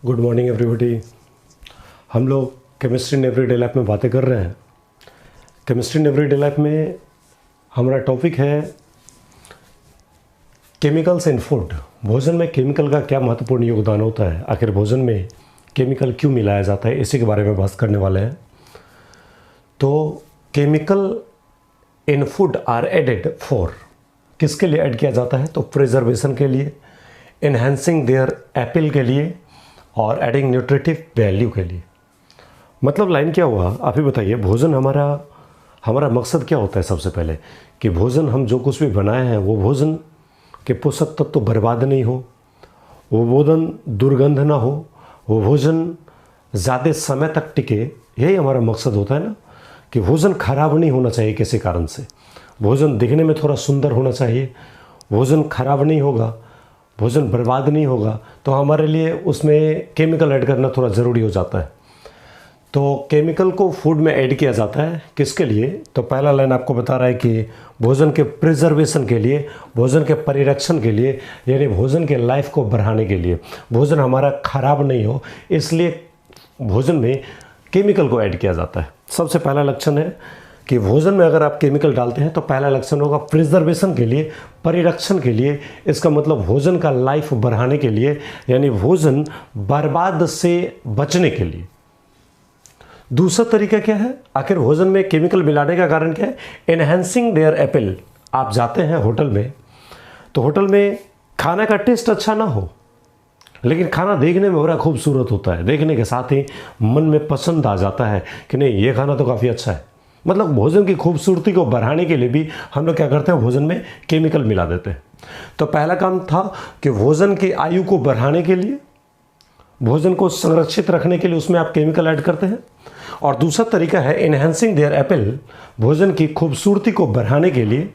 Good morning everybody. हम लोग chemistry in everyday life में बातें कर रहे हैं। केमिस्ट्री इन एवरीडे लाइफ में हमारा टॉपिक है केमिकल्स इन फूड। भोजन में केमिकल का क्या महत्वपूर्ण योगदान होता है, आखिर भोजन में केमिकल क्यों मिलाया जाता है, इसी के बारे में बात करने वाले हैं। तो chemical in food are added for, किसके लिए ऐड किया जाता है? तो प्रिजर्वेशन के लिए, इन्हेंसिंग देयर एपिल के लिए और एडिंग न्यूट्रिटिव वैल्यू के लिए। मतलब लाइन क्या हुआ, आप ही बताइए। भोजन हमारा मकसद क्या होता है? सबसे पहले कि भोजन हम जो कुछ भी बनाए हैं वो भोजन के पोषक तत्व तो बर्बाद नहीं हो, वो भोजन दुर्गंध ना हो, वो भोजन ज़्यादा समय तक टिके। यही हमारा मकसद होता है ना, कि भोजन खराब नहीं होना चाहिए किसी कारण से। भोजन दिखने में थोड़ा सुंदर होना चाहिए, भोजन खराब नहीं होगा, भोजन बर्बाद नहीं होगा, तो हमारे लिए उसमें केमिकल ऐड करना थोड़ा ज़रूरी हो जाता है। तो केमिकल को फूड में ऐड किया जाता है किसके लिए? तो पहला लाइन आपको बता रहा है कि भोजन के प्रिजर्वेशन के लिए, भोजन के परिरक्षण के लिए, यानी भोजन के लाइफ को बढ़ाने के लिए, भोजन हमारा खराब नहीं हो, इसलिए भोजन में केमिकल को ऐड किया जाता है। सबसे पहला लक्षण है कि भोजन में अगर आप केमिकल डालते हैं तो पहला लक्षण होगा प्रिजर्वेशन के लिए, परिरक्षण के लिए। इसका मतलब भोजन का लाइफ बढ़ाने के लिए, यानी भोजन बर्बाद से बचने के लिए। दूसरा तरीका क्या है? आखिर भोजन में केमिकल मिलाने का कारण क्या है? Enhancing their appeal. आप जाते हैं होटल में, तो होटल में खाना का टेस्ट अच्छा ना हो, लेकिन खाना देखने में बड़ा खूबसूरत होता है, देखने के साथ ही मन में पसंद आ जाता है कि नहीं, ये खाना तो काफ़ी अच्छा है। मतलब भोजन की खूबसूरती को बढ़ाने के लिए भी हम लोग क्या करते हैं, भोजन में केमिकल मिला देते हैं। तो पहला काम था कि भोजन की आयु को बढ़ाने के लिए, भोजन को संरक्षित रखने के लिए उसमें आप केमिकल ऐड करते हैं। और दूसरा तरीका है एनहेंसिंग देयर एपिल, भोजन की खूबसूरती को बढ़ाने के लिए,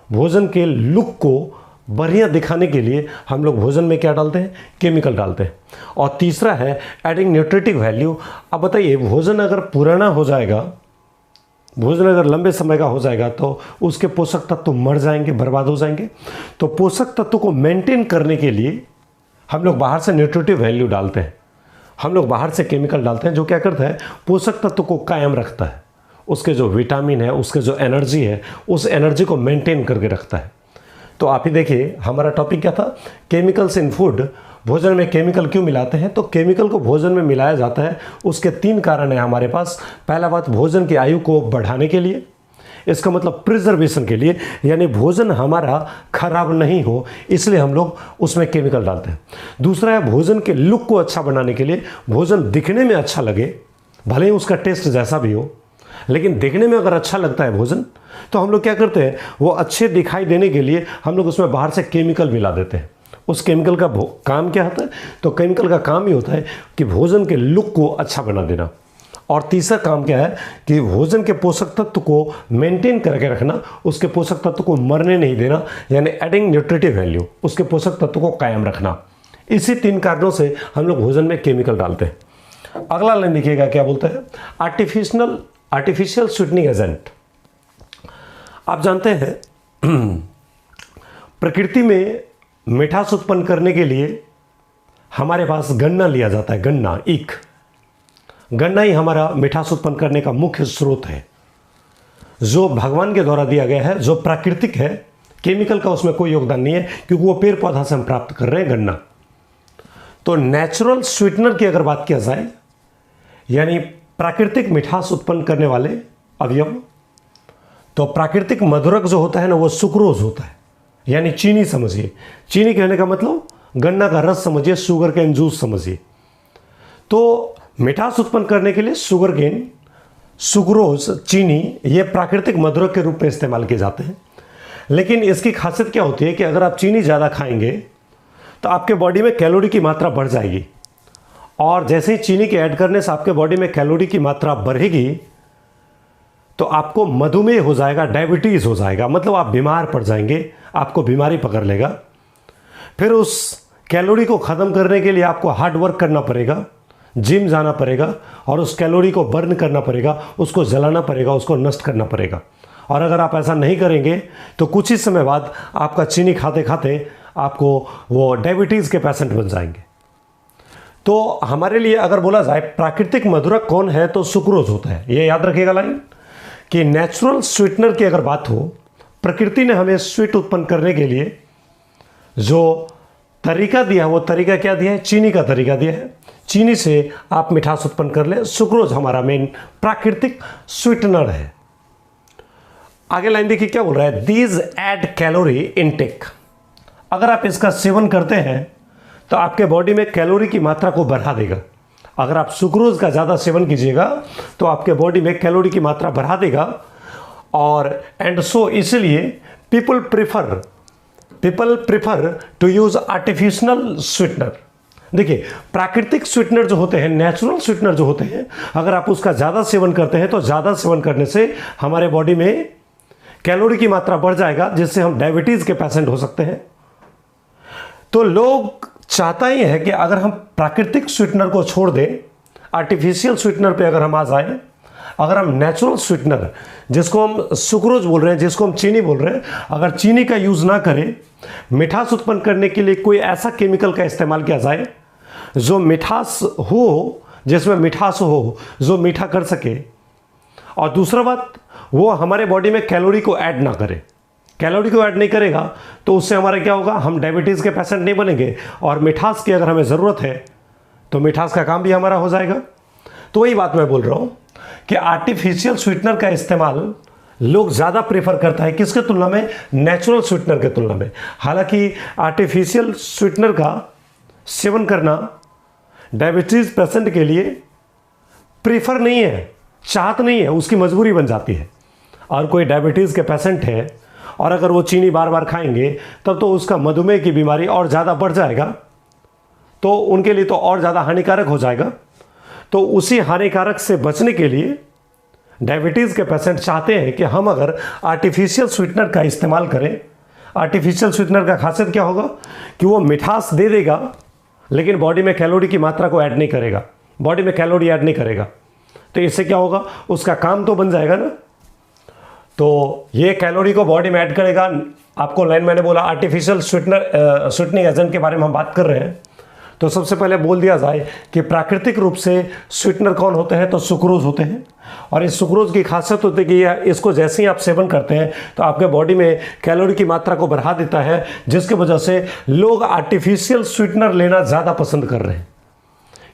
भोजन के लुक को बढ़िया दिखाने के लिए हम लोग भोजन में क्या डालते हैं? केमिकल डालते हैं। और तीसरा है एडिंग न्यूट्रिटिव वैल्यू। अब बताइए, भोजन अगर पुराना हो जाएगा, भोजन अगर लंबे समय का हो जाएगा तो उसके पोषक तत्व मर जाएंगे, बर्बाद हो जाएंगे। तो पोषक तत्व को मेंटेन करने के लिए हम लोग बाहर से न्यूट्रिटिव वैल्यू डालते हैं, हम लोग बाहर से केमिकल डालते हैं, जो क्या करता है, पोषक तत्व को कायम रखता है, उसके जो विटामिन है, उसके जो एनर्जी है, उस एनर्जी को मेंटेन करके रखता है। तो आप ही देखिए, हमारा टॉपिक क्या था? केमिकल्स इन फूड। भोजन में केमिकल क्यों मिलाते हैं? तो केमिकल को भोजन में मिलाया जाता है, उसके 3 कारण है हमारे पास। पहला बात, भोजन की आयु को बढ़ाने के लिए, इसका मतलब प्रिजर्वेशन के लिए, यानी भोजन हमारा खराब नहीं हो इसलिए हम लोग उसमें केमिकल डालते हैं। दूसरा है भोजन के लुक को अच्छा बनाने के लिए, भोजन दिखने में अच्छा लगे, भले ही उसका टेस्ट जैसा भी हो, लेकिन देखने में अगर अच्छा लगता है भोजन, तो हम लोग क्या करते हैं, वो अच्छे दिखाई देने के लिए हम लोग उसमें बाहर से केमिकल मिला देते हैं। उस केमिकल का काम क्या होता है? तो केमिकल का काम ही होता है कि भोजन के लुक को अच्छा बना देना। और तीसरा काम क्या है कि भोजन के पोषक तत्व को मेंटेन करके रखना, उसके पोषक तत्व को मरने नहीं देना, यानी एडिंग न्यूट्रिटिव वैल्यू, उसके पोषक तत्व को कायम रखना। इसी 3 कारणों से हम लोग भोजन में केमिकल डालते हैं। अगला लाइन देखिएगा क्या बोलता है, आर्टिफिशियल स्वीटनिंग एजेंट। आप जानते हैं प्रकृति में मिठास उत्पन्न करने के लिए हमारे पास गन्ना लिया जाता है, गन्ना, ईख। गन्ना ही हमारा मिठास उत्पन्न करने का मुख्य स्रोत है, जो भगवान के द्वारा दिया गया है, जो प्राकृतिक है। केमिकल का उसमें कोई योगदान नहीं है, क्योंकि वो पेड़ पौधा से हम प्राप्त कर रहे हैं गन्ना। तो नेचुरल स्वीटनर की अगर बात किया जाए, यानी प्राकृतिक मिठास उत्पन्न करने वाले अवयव, तो प्राकृतिक मधुरक जो होता है ना, वो सुक्रोज होता है, यानी चीनी समझिए। चीनी कहने का मतलब गन्ना का रस समझिए, शुगर केन जूस समझिए। तो मिठास उत्पन्न करने के लिए शुगर केन, सुक्रोज, चीनी, ये प्राकृतिक मधुरक के रूप में इस्तेमाल किए जाते हैं। लेकिन इसकी खासियत क्या होती है कि अगर आप चीनी ज़्यादा खाएंगे तो आपके बॉडी में कैलोरी की मात्रा बढ़ जाएगी, और जैसे ही चीनी के ऐड करने से आपके बॉडी में कैलोरी की मात्रा बढ़ेगी तो आपको मधुमेह हो जाएगा, डायबिटीज़ हो जाएगा, मतलब आप बीमार पड़ जाएंगे, आपको बीमारी पकड़ लेगा। फिर उस कैलोरी को ख़त्म करने के लिए आपको हार्ड वर्क करना पड़ेगा, जिम जाना पड़ेगा, और उस कैलोरी को बर्न करना पड़ेगा, उसको जलाना पड़ेगा, उसको नष्ट करना पड़ेगा। और अगर आप ऐसा नहीं करेंगे तो कुछ ही समय बाद आपका चीनी खाते खाते आपको वो डायबिटीज़ के पेशेंट बन जाएंगे। तो हमारे लिए अगर बोला जाए प्राकृतिक मधुरक कौन है, तो सुक्रोज होता है। ये याद रखिएगा लाइन कि नेचुरल स्वीटनर की अगर बात हो, प्रकृति ने हमें स्वीट उत्पन्न करने के लिए जो तरीका दिया है, वो तरीका क्या दिया है? चीनी का तरीका दिया है। चीनी से आप मिठास उत्पन्न कर ले। सुक्रोज हमारा मेन प्राकृतिक स्वीटनर है। आगे लाइन देखिए क्या बोल रहा है, दीज एड कैलोरी इनटेक। अगर आप इसका सेवन करते हैं तो आपके बॉडी में कैलोरी की मात्रा को बढ़ा देगा। अगर आप सुक्रोज का ज़्यादा सेवन कीजिएगा तो आपके बॉडी में कैलोरी की मात्रा बढ़ा देगा। और एंड सो इसलिए people prefer to use artificial sweetener. देखिए प्राकृतिक स्वीटनर जो होते हैं, नेचुरल स्वीटनर जो होते हैं, अगर आप उसका ज़्यादा सेवन करते हैं तो ज़्यादा सेवन करने से हमारे बॉडी में कैलोरी की मात्रा बढ़ जाएगा, जिससे हम डायबिटीज़ के पेशेंट हो सकते हैं। तो लोग चाहता ही है कि अगर हम प्राकृतिक स्वीटनर को छोड़ दें, आर्टिफिशियल स्वीटनर पे अगर हम आ जाएं, अगर हम नेचुरल स्वीटनर जिसको हम सुक्रोज बोल रहे हैं, जिसको हम चीनी बोल रहे हैं, अगर चीनी का यूज़ ना करें, मिठास उत्पन्न करने के लिए कोई ऐसा केमिकल का इस्तेमाल किया जाए जो मिठास हो, जिसमें मिठास हो, जो मीठा कर सके। और दूसरा बात, वो हमारे बॉडी में कैलोरी को ऐड ना करे। कैलोरी को ऐड नहीं करेगा तो उससे हमारा क्या होगा, हम डायबिटीज़ के पेशेंट नहीं बनेंगे। और मिठास की अगर हमें ज़रूरत है तो मिठास का काम भी हमारा हो जाएगा। तो वही बात मैं बोल रहा हूँ कि आर्टिफिशियल स्वीटनर का इस्तेमाल लोग ज़्यादा प्रेफर करता है, किसके तुलना में? नेचुरल स्वीटनर के तुलना में। हालांकि आर्टिफिशियल स्वीटनर का सेवन करना डायबिटीज़ पेशेंट के लिए प्रेफर नहीं है, चाहत नहीं है, उसकी मजबूरी बन जाती है। और कोई डायबिटीज़ के पेशेंट है और अगर वो चीनी बार बार खाएंगे तब तो उसका मधुमेह की बीमारी और ज़्यादा बढ़ जाएगा, तो उनके लिए तो और ज़्यादा हानिकारक हो जाएगा। तो उसी हानिकारक से बचने के लिए डायबिटीज़ के पेशेंट चाहते हैं कि हम अगर आर्टिफिशियल स्वीटनर का इस्तेमाल करें। आर्टिफिशियल स्वीटनर का खासियत क्या होगा कि वो मिठास दे देगा लेकिन बॉडी में कैलोरी की मात्रा को ऐड नहीं करेगा, बॉडी में कैलोरी ऐड नहीं करेगा। तो इससे क्या होगा, उसका काम तो बन जाएगा ना। तो ये कैलोरी को बॉडी में ऐड करेगा। आपको लाइन मैंने बोला आर्टिफिशियल स्वीटनिंग एजेंट के बारे में हम बात कर रहे हैं, तो सबसे पहले बोल दिया जाए कि प्राकृतिक रूप से स्वीटनर कौन होते हैं, तो सुक्रोज होते हैं। और इस सुक्रोज की खासियत होती है कि इसको जैसे ही आप सेवन करते हैं तो आपके बॉडी में कैलोरी की मात्रा को बढ़ा देता है, जिसकी वजह से लोग आर्टिफिशियल स्वीटनर लेना ज़्यादा पसंद कर रहे हैं।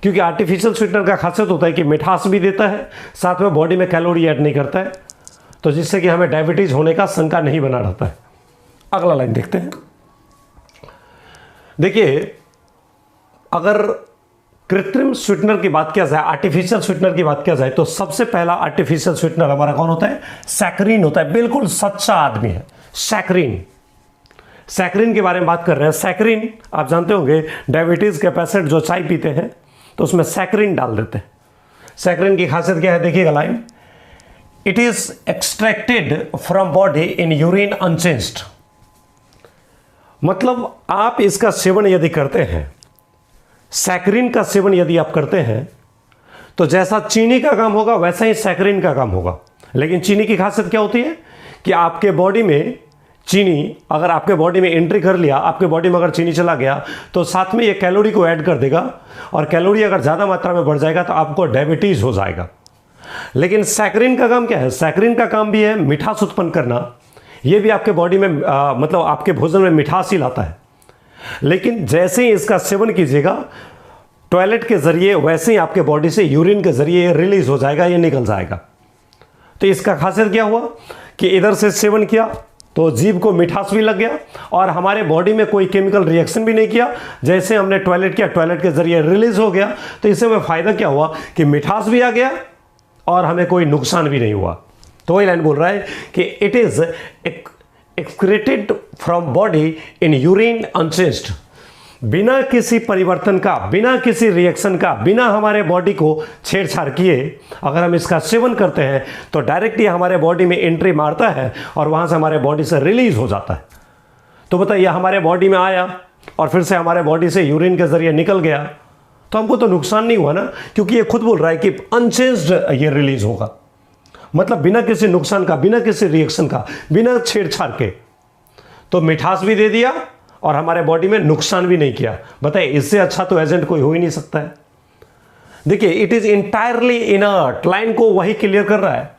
क्योंकि आर्टिफिशियल स्वीटनर का खासियत होता है कि मिठास भी देता है, साथ में बॉडी में कैलोरी ऐड नहीं करता है, तो जिससे कि हमें डायबिटीज़ होने का शंका नहीं बना रहता है। अगला लाइन देखते हैं। देखिए अगर कृत्रिम स्वीटनर की बात किया जाए, आर्टिफिशियल स्वीटनर की बात किया जाए, तो सबसे पहला आर्टिफिशियल स्वीटनर हमारा कौन होता है? सैकरीन होता है। बिल्कुल सच्चा आदमी है सैकरीन। सैकरीन के बारे में बात कर रहे हैं। सैकरीन आप जानते होंगे, डायबिटीज़ के पेशेंट जो चाय पीते हैं तो उसमें सैकरीन डाल देते हैं। सैकरीन की खासियत क्या है, देखिएगा line, it is extracted from body in urine unchanged. मतलब आप इसका सेवन यदि करते हैं, सैकरीन का सेवन यदि आप करते हैं, तो जैसा चीनी का काम होगा वैसा ही सैकरीन का काम होगा। लेकिन चीनी की खासियत क्या होती है कि आपके बॉडी में चीनी अगर आपके बॉडी में एंट्री कर लिया, आपके बॉडी में अगर चीनी चला गया तो साथ में ये कैलोरी को ऐड कर देगा, और कैलोरी अगर ज़्यादा मात्रा में बढ़ जाएगा तो आपको डायबिटीज़ हो जाएगा। लेकिन सैकरीन का काम क्या है? सैकरीन का काम भी है मिठास उत्पन्न करना। ये भी आपके बॉडी में मतलब आपके भोजन में मिठास ही लाता है। लेकिन जैसे ही इसका सेवन कीजिएगा टॉयलेट के जरिए, वैसे ही आपके बॉडी से यूरिन के जरिए रिलीज हो जाएगा, ये निकल जाएगा। तो इसका खासियत क्या हुआ कि इधर से सेवन किया तो जीभ को मिठास भी लग गया और हमारे बॉडी में कोई केमिकल रिएक्शन भी नहीं किया। जैसे हमने टॉयलेट किया, टॉयलेट के जरिए रिलीज हो गया। तो इससे हमें फ़ायदा क्या हुआ कि मिठास भी आ गया और हमें कोई नुकसान भी नहीं हुआ। तो वही लाइन बोल रहा है कि it is excreted from body in urine unchanged. बिना किसी परिवर्तन का, बिना किसी रिएक्शन का, बिना हमारे बॉडी को छेड़छाड़ किए अगर हम इसका सेवन करते हैं तो डायरेक्ट ये हमारे बॉडी में एंट्री मारता है और वहाँ से हमारे बॉडी से रिलीज हो जाता है। तो बताइए, हमारे बॉडी में आया और फिर से हमारे बॉडी से यूरिन के जरिए निकल गया तो हमको तो नुकसान नहीं हुआ ना, क्योंकि ये खुद बोल रहा है कि अनचेंज्ड ये रिलीज होगा। मतलब बिना किसी नुकसान का, बिना किसी रिएक्शन का, बिना छेड़छाड़ के। तो मिठास भी दे दिया और हमारे बॉडी में नुकसान भी नहीं किया। बताइए, इससे अच्छा तो एजेंट कोई हो ही नहीं सकता है। देखिए it is entirely inert, line को वही क्लियर कर रहा है।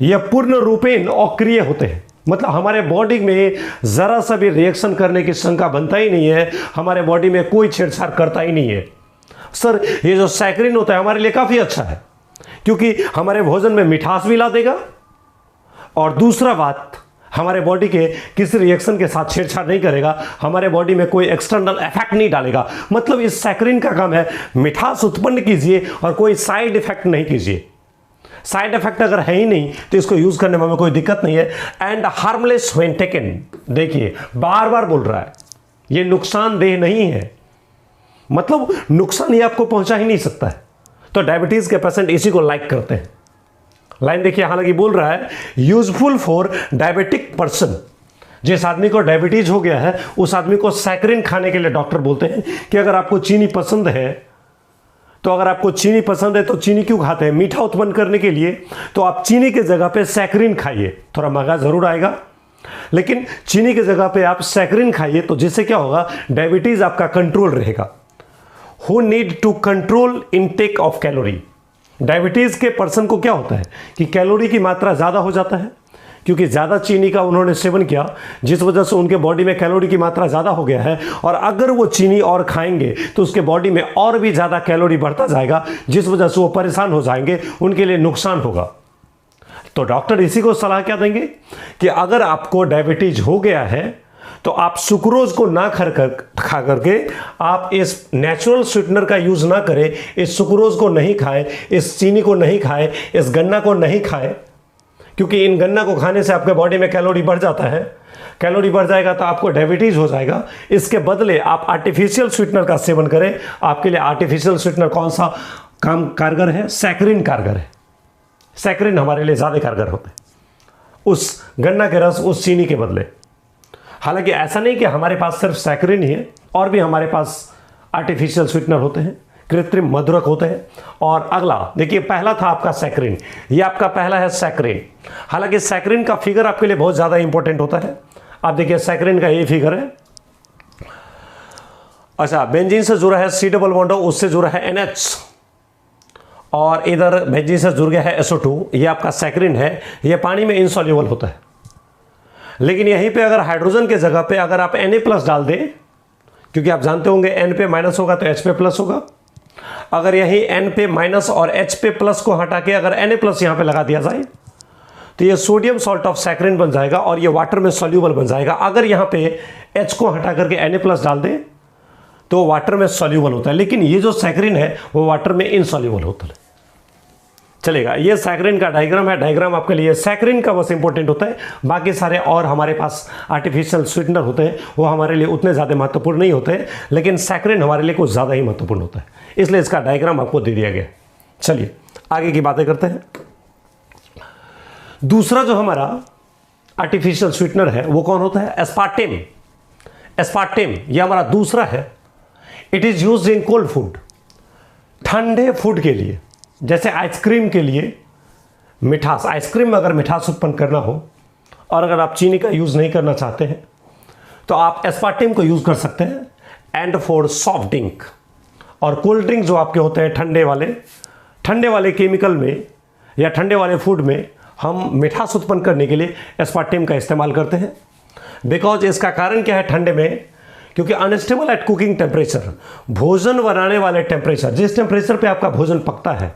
यह पूर्ण रूपेण अक्रिय होते हैं, मतलब हमारे बॉडी में जरा सा भी रिएक्शन करने की शंका बनता ही नहीं है, हमारे बॉडी में कोई छेड़छाड़ करता ही नहीं है। सर ये जो सैकरिन होता है हमारे लिए काफी अच्छा है, क्योंकि हमारे भोजन में मिठास भी ला देगा, और दूसरा बात हमारे बॉडी के किसी रिएक्शन के साथ छेड़छाड़ नहीं करेगा, हमारे बॉडी में कोई एक्सटर्नल इफेक्ट नहीं डालेगा। मतलब इस सैकरिन का काम है मिठास उत्पन्न कीजिए और कोई साइड इफेक्ट नहीं कीजिए। साइड इफेक्ट अगर है ही नहीं तो इसको यूज करने में हमें कोई दिक्कत नहीं है। एंड हार्मलेस व्हेन टेकन, देखिए बार बार बोल रहा है, ये नुकसानदेह नहीं है, मतलब नुकसान ये आपको पहुंचा ही नहीं सकता है। तो डायबिटीज के पेशेंट इसी को लाइक करते हैं। लाइन देखिए, हालांकि बोल रहा है यूजफुल फॉर डायबिटिक पर्सन, जिस आदमी को डायबिटीज हो गया है उस आदमी को सैकरिन खाने के लिए डॉक्टर बोलते हैं कि अगर आपको चीनी पसंद है तो अगर आपको चीनी पसंद है तो चीनी क्यों खाते हैं? मीठा उत्पन्न करने के लिए। तो आप चीनी की जगह पे सैकरिन खाइए, थोड़ा महंगा जरूर आएगा, लेकिन चीनी की जगह पे आप सैकरिन खाइए, तो जिससे क्या होगा, डायबिटीज आपका कंट्रोल रहेगा। Who need to control intake of calorie, diabetes के पर्सन को क्या होता है कि कैलोरी की मात्रा ज़्यादा हो जाता है, क्योंकि ज़्यादा चीनी का उन्होंने सेवन किया, जिस वजह से उनके बॉडी में कैलोरी की मात्रा ज़्यादा हो गया है। और अगर वो चीनी और खाएंगे तो उसके बॉडी में और भी ज़्यादा कैलोरी बढ़ता जाएगा, जिस वजह से वो परेशान हो जाएंगे, उनके लिए नुकसान होगा। तो डॉक्टर इसी को सलाह क्या देंगे कि अगर आपको डायबिटीज हो गया है तो आप सुक्रोज को ना खा करके आप इस नेचुरल स्वीटनर का यूज़ ना करें, इस सुक्रोज को नहीं खाएं, इस चीनी को नहीं खाएं, इस गन्ना को नहीं खाएं, क्योंकि इन गन्ना को खाने से आपके बॉडी में कैलोरी बढ़ जाता है। कैलोरी बढ़ जाएगा तो आपको डायबिटीज हो जाएगा। इसके बदले आप आर्टिफिशियल स्वीटनर का सेवन करें। आपके लिए आर्टिफिशियल स्वीटनर कौन सा काम कारगर है? सैकरिन कारगर है। सैकरिन हमारे लिए ज़्यादा कारगर होते हैं उस गन्ना के रस, उस चीनी के बदले। हालांकि ऐसा नहीं कि हमारे पास सिर्फ सैकरिन ही है, और भी हमारे पास आर्टिफिशियल स्वीटनर होते हैं, कृत्रिम मधुरक होते हैं। और अगला देखिए, पहला था आपका सैकरिन, ये आपका पहला है सैकरिन। हालांकि सैकरिन का फिगर आपके लिए बहुत ज़्यादा इंपॉर्टेंट होता है। आप देखिए सैकरिन का ये फिगर है। अच्छा, बेंजीन से जुड़ा है C डबल बॉन्ड, उससे जुड़ा है NH, और इधर बेंजीन से जुड़ गया है SO2। ये आपका सैकरिन है, ये पानी में इनसॉल्युबल होता है। लेकिन यहीं पे अगर हाइड्रोजन के जगह पे अगर आप Na+ डाल दें, क्योंकि आप जानते होंगे N पे माइनस होगा तो H पे प्लस होगा, अगर यहीं N पे माइनस और H पे प्लस को हटा के अगर Na+ यहाँ पे लगा दिया जाए तो ये सोडियम सॉल्ट ऑफ सैकरिन बन जाएगा और ये वाटर में सॉल्यूबल बन जाएगा। अगर यहाँ पे H को हटा करके Na+ डाल दें तो वाटर में सॉल्यूबल होता है, लेकिन ये जो सैकरिन है वो वाटर में इनसॉल्यूबल होता है। चलेगा, ये सैकरिन का डायग्राम है। डायग्राम आपके लिए सैकरिन का बस इंपॉर्टेंट होता है, बाकी सारे और हमारे पास आर्टिफिशियल स्वीटनर होते हैं वो हमारे लिए उतने ज़्यादा महत्वपूर्ण नहीं होते हैं, लेकिन सैकरिन हमारे लिए कुछ ज़्यादा ही महत्वपूर्ण होता है, इसलिए इसका डायग्राम आपको दे दिया गया। चलिए आगे की बातें करते हैं। दूसरा जो हमारा आर्टिफिशियल स्वीटनर है वो कौन होता है? एस्पार्टेम। एस्पार्टेम ये हमारा दूसरा है। It is used in cold food, ठंडे फूड के लिए, जैसे आइसक्रीम के लिए मिठास, आइसक्रीम में अगर मिठास उत्पन्न करना हो और अगर आप चीनी का यूज़ नहीं करना चाहते हैं तो आप एस्पार्टेम को यूज़ कर सकते हैं। एंड फॉर सॉफ्ट ड्रिंक और कोल्ड ड्रिंक जो आपके होते हैं ठंडे वाले केमिकल में या ठंडे वाले फूड में हम मिठास उत्पन्न करने के लिए एस्पार्टेम का इस्तेमाल करते हैं। बिकॉज इसका कारण क्या है ठंडे में? क्योंकि अनस्टेबल एट कुकिंग टेम्परेचर, भोजन बनाने वाले टेम्परेचर, जिस टेम्परेचर पे आपका भोजन पकता है,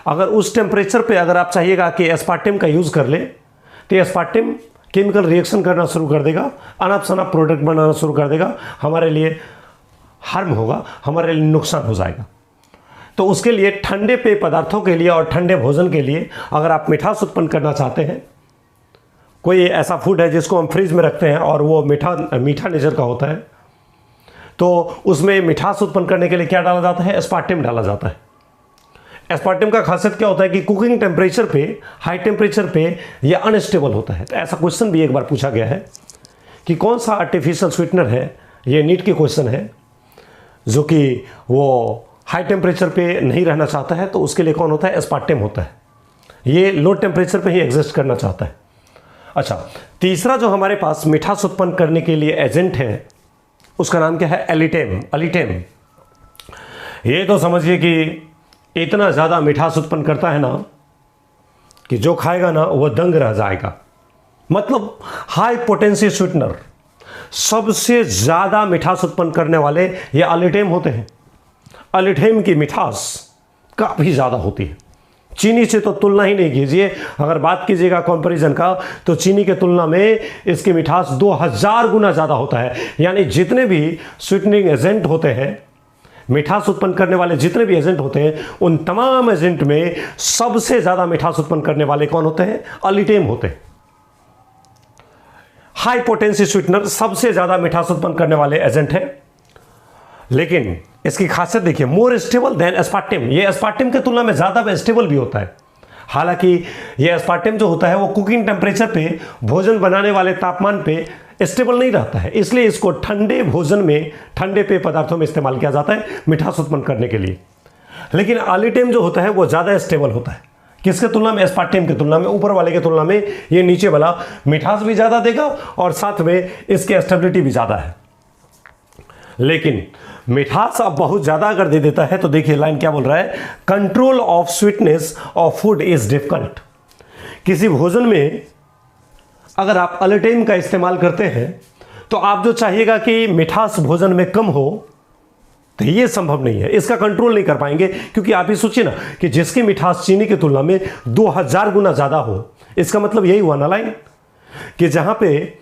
अगर उस टेम्परेचर पे अगर आप चाहिएगा कि एस्पार्टेम का यूज़ कर ले तो एस्पार्टेम केमिकल रिएक्शन करना शुरू कर देगा, अनप शनप प्रोडक्ट बनाना शुरू कर देगा, हमारे लिए हार्म होगा, हमारे लिए नुकसान हो जाएगा। तो उसके लिए ठंडे पेय पदार्थों के लिए और ठंडे भोजन के लिए अगर आप मिठास उत्पन्न करना चाहते हैं, कोई ऐसा फूड है जिसको हम फ्रिज में रखते हैं और वो मीठा नेचर का होता है, तो उसमें मिठास उत्पन्न करने के लिए क्या डाला जाता है? एस्पार्टेम डाला जाता है। एस्पार्टेम का खासियत क्या होता है कि कुकिंग टेम्परेचर पे, हाई टेम्परेचर पे ये अनस्टेबल होता है। तो ऐसा क्वेश्चन भी एक बार पूछा गया है कि कौन सा आर्टिफिशियल स्वीटनर है, ये नीट के क्वेश्चन है, जो कि वो हाई टेम्परेचर पे नहीं रहना चाहता है, तो उसके लिए कौन होता है? एस्पार्टेम होता है। ये लो टेम्परेचर पे ही एग्जिस्ट करना चाहता है। अच्छा, तीसरा जो हमारे पास मिठास उत्पन्न करने के लिए एजेंट है उसका नाम क्या है? एलिटेम। एलिटेम ये तो समझिए कि इतना ज़्यादा मिठास उत्पन्न करता है ना कि जो खाएगा ना वो दंग रह जाएगा। मतलब हाई पोटेंसी स्वीटनर, सबसे ज़्यादा मिठास उत्पन्न करने वाले ये अलिटेम होते हैं। अलिटेम की मिठास काफ़ी ज़्यादा होती है, चीनी से तो तुलना ही नहीं कीजिए। अगर बात कीजिएगा कंपैरिजन का तो चीनी के तुलना में इसकी मिठास 2000 गुना ज़्यादा होता है। यानी जितने भी स्वीटनिंग एजेंट होते हैं, मिठास उत्पन्न करने वाले जितने भी एजेंट होते हैं, उन तमाम एजेंट में सबसे ज़्यादा मिठास उत्पन्न करने वाले कौन होते हैं? अलिटेम होते हैं। हाई पोटेंसी स्वीटनर सबसे ज़्यादा मिठास उत्पन्न करने वाले एजेंट हैं। लेकिन इसकी खासियत देखिए, मोर स्टेबल देन एस्पार्टेम। ये एस्पार्टेम की तुलना में ज़्यादा स्टेबल भी होता है। हालांकि ये एस्पार्टेम जो होता है वो कुकिंग टेम्परेचर पे, भोजन बनाने वाले तापमान पे स्टेबल नहीं रहता है, इसलिए इसको ठंडे भोजन में, ठंडे पेय पदार्थों में इस्तेमाल किया जाता है मिठास उत्पन्न करने के लिए। लेकिन अलिटेम जो होता है वो ज़्यादा स्टेबल होता है। किसके तुलना में? एस्पार्टेम की तुलना में, ऊपर वाले के तुलना में ये नीचे वाला मिठास भी ज़्यादा देगा और साथ में इसकी स्टेबिलिटी भी ज़्यादा है। लेकिन मिठास अब बहुत ज़्यादा अगर दे देता है तो देखिए लाइन क्या बोल रहा है, control of sweetness of food is difficult. किसी भोजन में अगर आप अलिटेम का इस्तेमाल करते हैं तो आप जो चाहिएगा कि मिठास भोजन में कम हो, तो ये संभव नहीं है, इसका कंट्रोल नहीं कर पाएंगे। क्योंकि आप ही सोचिए ना कि जिसकी मिठास चीनी की तुलना में 2000 गुना ज़्यादा हो, इसका मतलब यही हुआ ना लाइन कि जहाँ पे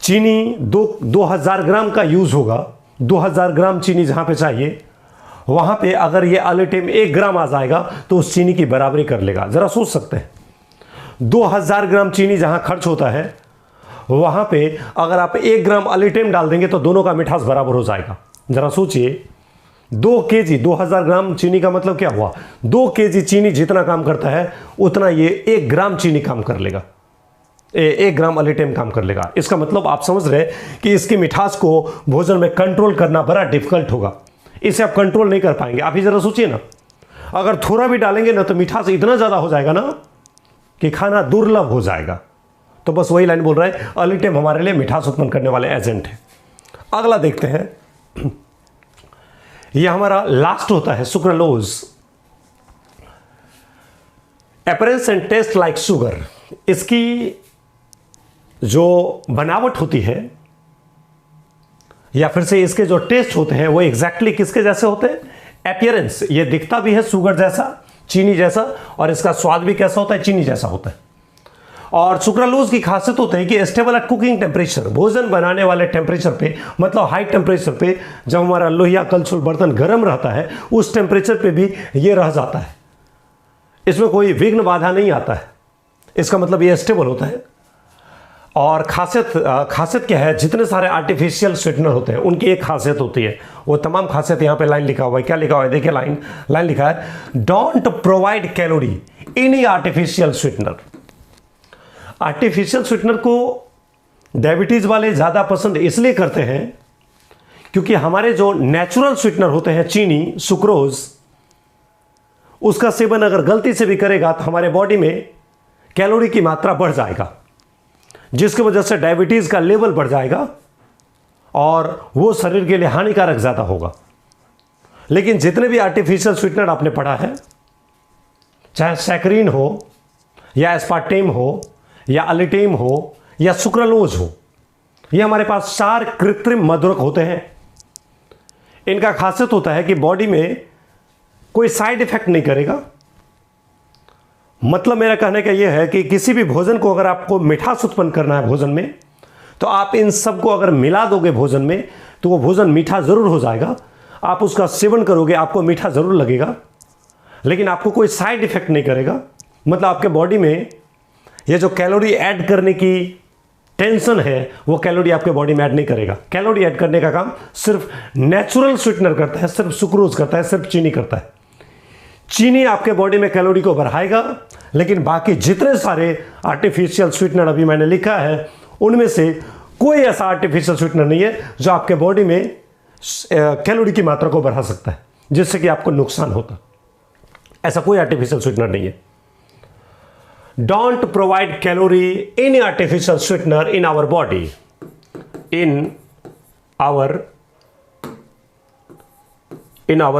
चीनी 2000 ग्राम का यूज़ होगा, 2000 ग्राम चीनी जहाँ पे चाहिए, वहाँ पे अगर ये अलिटेम 1 ग्राम आ जाएगा तो उस चीनी की बराबरी कर लेगा। ज़रा सोच सकते हैं, 2000 ग्राम चीनी जहाँ खर्च होता है वहाँ पे अगर आप 1 ग्राम अलिटेम डाल देंगे तो दोनों का मिठास बराबर हो जाएगा। ज़रा सोचिए, 2 केजी, 2000 ग्राम चीनी का मतलब क्या हुआ? 2 केजी चीनी जितना काम करता है उतना ये 1 ग्राम चीनी काम कर लेगा, 1 ग्राम अलिटेम काम कर लेगा। इसका मतलब आप समझ रहे हैं कि इसकी मिठास को भोजन में कंट्रोल करना बड़ा डिफिकल्ट होगा। इसे आप कंट्रोल नहीं कर पाएंगे। आप ही ज़रा सोचिए ना, अगर थोड़ा भी डालेंगे ना तो मिठास इतना ज़्यादा हो जाएगा ना कि खाना दुर्लभ हो जाएगा। तो बस वही लाइन बोल रहा है, अलिटेम हमारे लिए मिठास उत्पन्न करने वाले एजेंट है। अगला देखते हैं, यह हमारा लास्ट होता है sucralose. Appearance and taste like sugar. इसकी जो बनावट होती है या फिर से इसके जो टेस्ट होते हैं वो एग्जैक्टली किसके जैसे होते हैं? अपीयरेंस, ये दिखता भी है शुगर जैसा, चीनी जैसा, और इसका स्वाद भी कैसा होता है? चीनी जैसा होता है। और सुक्रालोज की खासियत होती है कि स्टेबल एट कुकिंग टेम्परेचर, भोजन बनाने वाले टेम्परेचर पे, मतलब हाई टेम्परेचर पे, जब हमारा लोहिया कलछुल बर्तन गर्म रहता है उस टेम्परेचर पे भी ये रह जाता है, इसमें कोई विघ्न बाधा नहीं आता है। इसका मतलब ये स्टेबल होता है। और खासियत क्या है? जितने सारे आर्टिफिशियल स्वीटनर होते हैं उनकी एक खासियत होती है, वो तमाम खासियत यहाँ पे लाइन लिखा हुआ है। क्या लिखा हुआ है? देखिए लाइन लिखा है, don't provide calorie any artificial sweetener. Artificial sweetener को डायबिटीज वाले ज़्यादा पसंद इसलिए करते हैं क्योंकि हमारे जो नेचुरल स्वीटनर होते हैं, चीनी, सुक्रोज, उसका सेवन अगर गलती से भी करेगा तो हमारे बॉडी में कैलोरी की मात्रा बढ़ जाएगा, जिसकी वजह से डायबिटीज का लेवल बढ़ जाएगा और वो शरीर के लिए हानिकारक ज़्यादा होगा। लेकिन जितने भी आर्टिफिशियल स्वीटनर आपने पढ़ा है, चाहे सैकरीन हो या एस्पार्टेम हो या अलिटेम हो या सुक्रालोज हो, ये हमारे पास 4 कृत्रिम मधुरक होते हैं। इनका खासियत होता है कि बॉडी में कोई साइड इफेक्ट नहीं करेगा। मतलब मेरा कहने का यह है कि किसी भी भोजन को अगर आपको मिठास उत्पन्न करना है भोजन में, तो आप इन सबको अगर मिला दोगे भोजन में तो वो भोजन मीठा ज़रूर हो जाएगा। आप उसका सेवन करोगे, आपको मीठा ज़रूर लगेगा, लेकिन आपको कोई साइड इफेक्ट नहीं करेगा। मतलब आपके बॉडी में ये जो कैलोरी ऐड करने की टेंशन है वो कैलोरी आपके बॉडी में ऐड नहीं करेगा। कैलोरी ऐड करने का काम सिर्फ नेचुरल स्वीटनर करता है, सिर्फ सुक्रोज करता है, सिर्फ चीनी करता है। चीनी आपके बॉडी में कैलोरी को बढ़ाएगा, लेकिन बाकी जितने सारे आर्टिफिशियल स्वीटनर अभी मैंने लिखा है उनमें से कोई ऐसा आर्टिफिशियल स्वीटनर नहीं है जो आपके बॉडी में कैलोरी की मात्रा को बढ़ा सकता है जिससे कि आपको नुकसान होता। ऐसा कोई आर्टिफिशियल स्वीटनर नहीं है। Don't provide calorie in artificial sweetener in our body, in our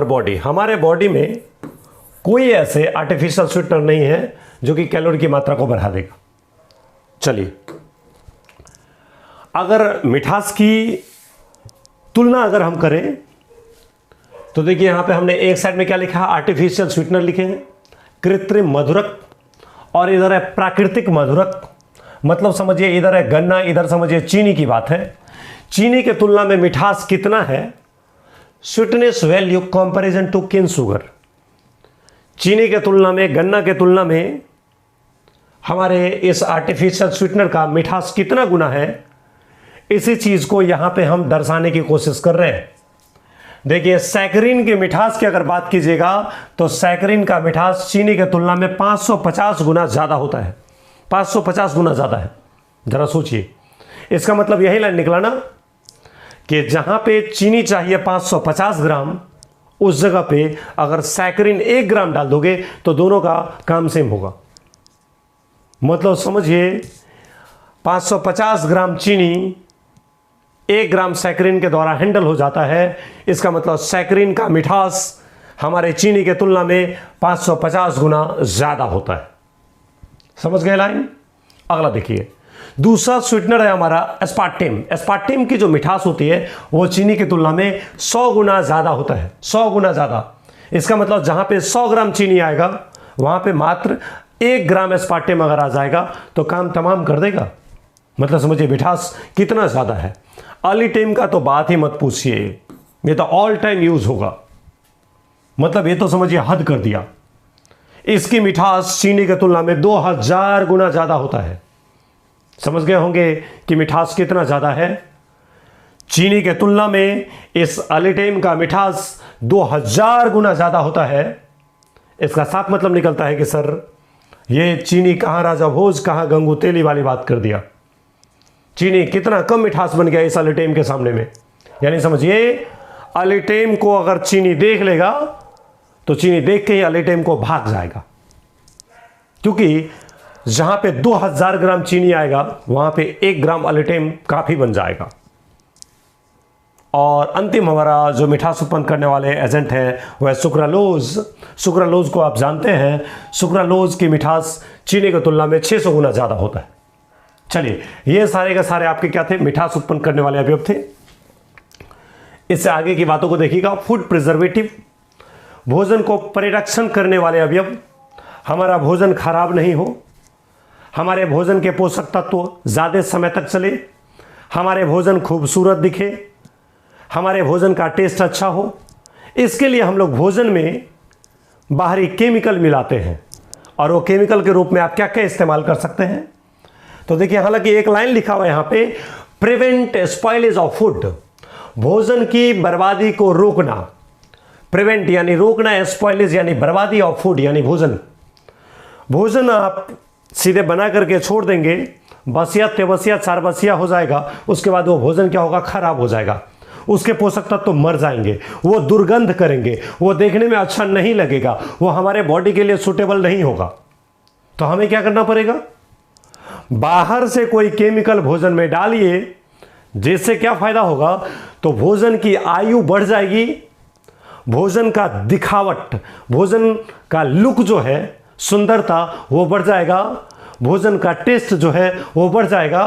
body. हमारे बॉडी में कोई ऐसे आर्टिफिशियल स्वीटनर नहीं है जो कि कैलोरी की मात्रा को बढ़ा देगा। चलिए, अगर मिठास की तुलना अगर हम करें तो देखिए यहां पे हमने एक साइड में क्या लिखा है, आर्टिफिशियल स्वीटनर लिखे हैं, कृत्रिम मधुरक, और इधर है प्राकृतिक मधुरक। मतलब समझिए इधर है गन्ना, इधर समझिए चीनी की बात है। चीनी के तुलना में मिठास कितना है, sweetness value comparison to cane sugar. चीनी के तुलना में, गन्ना के तुलना में हमारे इस आर्टिफिशियल स्वीटनर का मिठास कितना गुना है, इसी चीज को यहां पे हम दर्शाने की कोशिश कर रहे हैं। देखिए सैकरीन की मिठास की अगर बात कीजिएगा तो सैकरीन का मिठास चीनी के तुलना में 550 गुना ज्यादा होता है, 550 गुना ज्यादा है। जरा सोचिए, इसका मतलब यही लाइन निकला ना कि जहां पे चीनी चाहिए 550 ग्राम, उस जगह पे अगर सैकरीन 1 ग्राम डाल दोगे तो दोनों का काम सेम होगा। मतलब समझिए 550 ग्राम चीनी 1 ग्राम सैकरीन के द्वारा हैंडल हो जाता है। इसका मतलब सैकरीन का मिठास हमारे चीनी के तुलना में 550 गुना ज्यादा होता है। समझ गए लाइन? अगला देखिए, दूसरा स्वीटनर है हमारा एस्पार्टेम। एस्पार्टेम की जो मिठास होती है वो चीनी की तुलना में 100 गुना ज्यादा होता है, 100 गुना ज्यादा। इसका मतलब जहां पे 100 ग्राम चीनी आएगा वहां पे मात्र 1 ग्राम एस्पार्टेम अगर आ जाएगा तो काम तमाम कर देगा। मतलब समझिए मिठास कितना ज्यादा है। अलीटेम का तो बात ही मत पूछिए, ये तो ऑल टाइम यूज होगा। मतलब ये तो समझिए हद कर दिया। इसकी मिठास चीनी की तुलना में 2000 गुना ज्यादा होता है। समझ गए होंगे कि मिठास कितना ज्यादा है। चीनी के तुलना में इस अलीटेम का मिठास 2000 गुना ज्यादा होता है। इसका साफ मतलब निकलता है कि सर ये चीनी कहां राजा भोज कहां गंगू तेली वाली बात कर दिया। चीनी कितना कम मिठास बन गया इस अलीटेम के सामने में। यानी समझिए अलीटेम को अगर चीनी देख लेगा तो चीनी देख के ही अलीटेम को भाग जाएगा, क्योंकि जहां पे 2000 ग्राम चीनी आएगा वहां पे 1 ग्राम अलीटेम काफी बन जाएगा। और अंतिम हमारा जो मिठास उत्पन्न करने वाले एजेंट है वह सुक्रालोज। सुक्रालोज को आप जानते हैं, सुक्रालोज की मिठास चीनी की तुलना में 600 गुना ज्यादा होता है। चलिए, ये सारे के सारे आपके क्या थे, मिठास उत्पन्न करने वाले अवयव थे। इससे आगे की बातों को देखिएगा। फूड प्रिजर्वेटिव, भोजन को परिरक्षण करने वाले अवयव। हमारा भोजन खराब नहीं हो, हमारे भोजन के पोषक तत्व ज्यादा समय तक चले, हमारे भोजन खूबसूरत दिखे, हमारे भोजन का टेस्ट अच्छा हो, इसके लिए हम लोग भोजन में बाहरी केमिकल मिलाते हैं। और वो केमिकल के रूप में आप क्या क्या इस्तेमाल कर सकते हैं? तो देखिए, हालांकि एक लाइन लिखा हुआ है यहां पे, प्रिवेंट स्पॉइलेज ऑफ फूड, भोजन की बर्बादी को रोकना। प्रिवेंट यानी रोकना, स्पॉइलेज यानी बर्बादी ऑफ फूड यानी भोजन। भोजन आप सीधे बना करके छोड़ देंगे, बसिया तेवसिया चार बसिया हो जाएगा, उसके बाद वो भोजन क्या होगा, खराब हो जाएगा। उसके पोषक तत्व तो मर जाएंगे, वो दुर्गंध करेंगे, वो देखने में अच्छा नहीं लगेगा, वो हमारे बॉडी के लिए सूटेबल नहीं होगा। तो हमें क्या करना पड़ेगा, बाहर से कोई केमिकल भोजन में डालिए, जिससे क्या फायदा होगा, तो भोजन की आयु बढ़ जाएगी, भोजन का दिखावट, भोजन का लुक जो है, सुंदरता वो बढ़ जाएगा, भोजन का टेस्ट जो है वो बढ़ जाएगा,